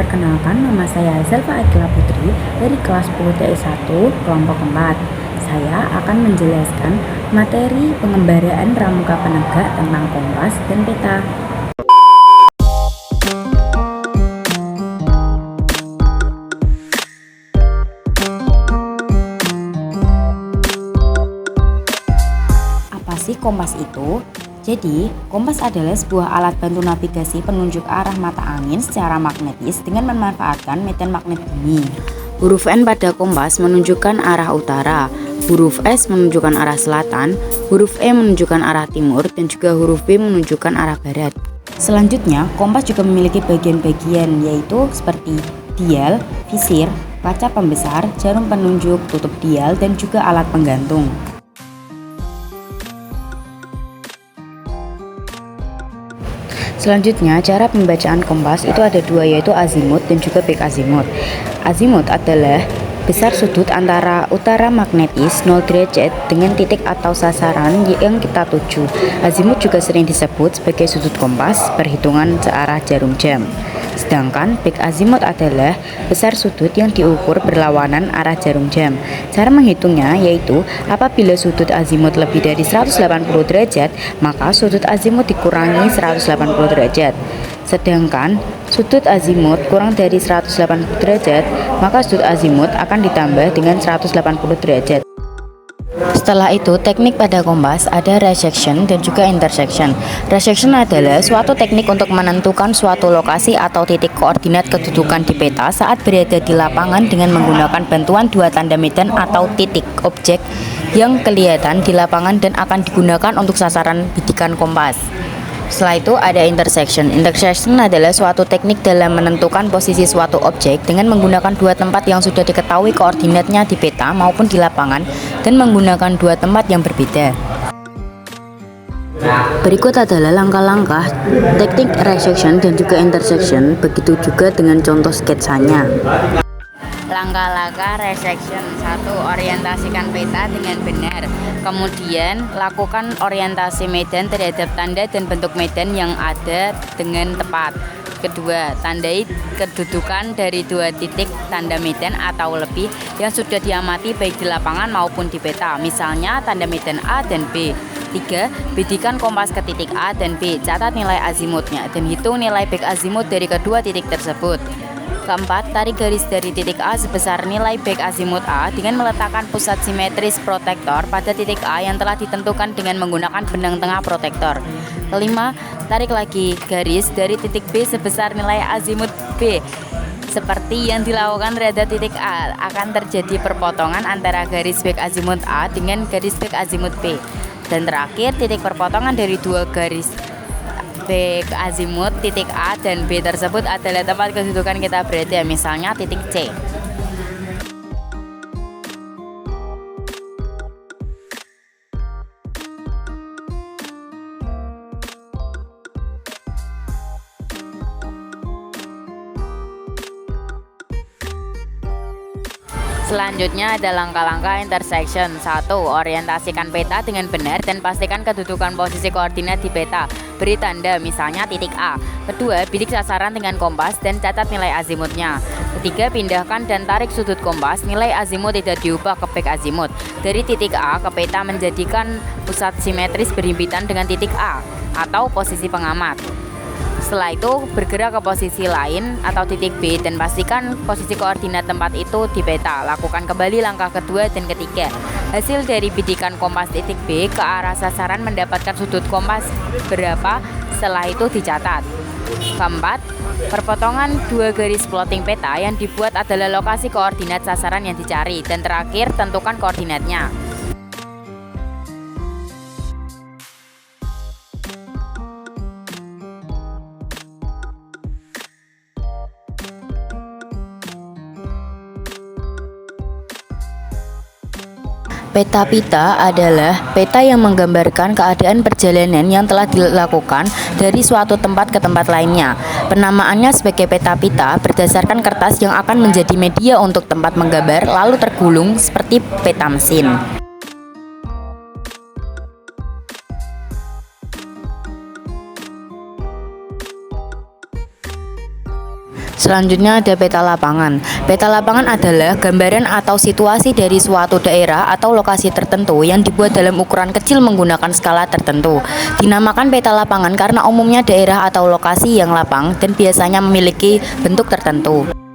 Perkenalkan, nama saya Zelva Akila Putri dari kelas 10 TI1 kelompok 4. Saya akan menjelaskan materi pengembaraan pramuka penegak tentang kompas dan peta. Apa sih kompas itu? Jadi, kompas adalah sebuah alat bantu navigasi penunjuk arah mata angin secara magnetis dengan memanfaatkan medan magnet bumi. Huruf N pada kompas menunjukkan arah utara, huruf S menunjukkan arah selatan, huruf E menunjukkan arah timur, dan juga huruf B menunjukkan arah barat. Selanjutnya, kompas juga memiliki bagian-bagian yaitu seperti dial, visir, kaca pembesar, jarum penunjuk, tutup dial, dan juga alat penggantung. Selanjutnya, cara pembacaan kompas itu ada dua, yaitu azimut dan juga back azimut. Azimut adalah besar sudut antara utara magnetis 0 derajat dengan titik atau sasaran yang kita tuju. Azimut juga sering disebut sebagai sudut kompas perhitungan searah jarum jam. Sedangkan back azimut adalah besar sudut yang diukur berlawanan arah jarum jam. Cara menghitungnya yaitu apabila sudut azimut lebih dari 180 derajat, maka sudut azimut dikurangi 180 derajat. Sedangkan sudut azimut kurang dari 180 derajat, maka sudut azimut akan ditambah dengan 180 derajat. Setelah itu, teknik pada kompas ada resection dan juga intersection. Resection adalah suatu teknik untuk menentukan suatu lokasi atau titik koordinat kedudukan di peta saat berada di lapangan dengan menggunakan bantuan dua tanda medan atau titik objek yang kelihatan di lapangan dan akan digunakan untuk sasaran bidikan kompas. Setelah itu ada intersection. Intersection adalah suatu teknik dalam menentukan posisi suatu objek dengan menggunakan dua tempat yang sudah diketahui koordinatnya di peta maupun di lapangan dan menggunakan dua tempat yang berbeda. Berikut adalah langkah-langkah teknik resection dan juga intersection, begitu juga dengan contoh sketsanya. Langkah-langkah resection: 1. Orientasikan peta dengan benar. Kemudian, lakukan orientasi medan terhadap tanda dan bentuk medan yang ada dengan tepat. Kedua, tandai kedudukan dari dua titik tanda medan atau lebih yang sudah diamati baik di lapangan maupun di peta, misalnya tanda medan A dan B. 3. Bidikan kompas ke titik A dan B, catat nilai azimutnya dan hitung nilai back azimut dari kedua titik tersebut. Keempat, tarik garis dari titik A sebesar nilai back azimut A dengan meletakkan pusat simetris protektor pada titik A yang telah ditentukan dengan menggunakan benang tengah protektor. Kelima, tarik lagi garis dari titik B sebesar nilai azimut B. Seperti yang dilakukan pada titik A, akan terjadi perpotongan antara garis back azimut A dengan garis back azimut B. Dan terakhir, titik perpotongan dari dua garis back azimut titik A dan B tersebut adalah tempat kedudukan kita berada, misalnya titik C. Selanjutnya ada langkah-langkah intersection. 1. Orientasikan peta dengan benar dan pastikan kedudukan posisi koordinat di peta. Beri tanda, misalnya titik A. Kedua, bidik sasaran dengan kompas dan catat nilai azimutnya. Ketiga, pindahkan dan tarik sudut kompas. Nilai azimut tidak diubah ke back azimut. Dari titik A ke peta menjadikan pusat simetris berhimpitan dengan titik A atau posisi pengamat. Setelah itu, bergerak ke posisi lain atau titik B dan pastikan posisi koordinat tempat itu di peta. Lakukan kembali langkah kedua dan ketiga. Hasil dari bidikan kompas titik B ke arah sasaran mendapatkan sudut kompas berapa, setelah itu dicatat. Keempat, perpotongan dua garis plotting peta yang dibuat adalah lokasi koordinat sasaran yang dicari. Dan terakhir, tentukan koordinatnya. Peta pita adalah peta yang menggambarkan keadaan perjalanan yang telah dilakukan dari suatu tempat ke tempat lainnya. Penamaannya sebagai peta pita berdasarkan kertas yang akan menjadi media untuk tempat menggambar lalu tergulung seperti peta mesin. Selanjutnya ada peta lapangan. Peta lapangan adalah gambaran atau situasi dari suatu daerah atau lokasi tertentu yang dibuat dalam ukuran kecil menggunakan skala tertentu. Dinamakan peta lapangan karena umumnya daerah atau lokasi yang lapang dan biasanya memiliki bentuk tertentu.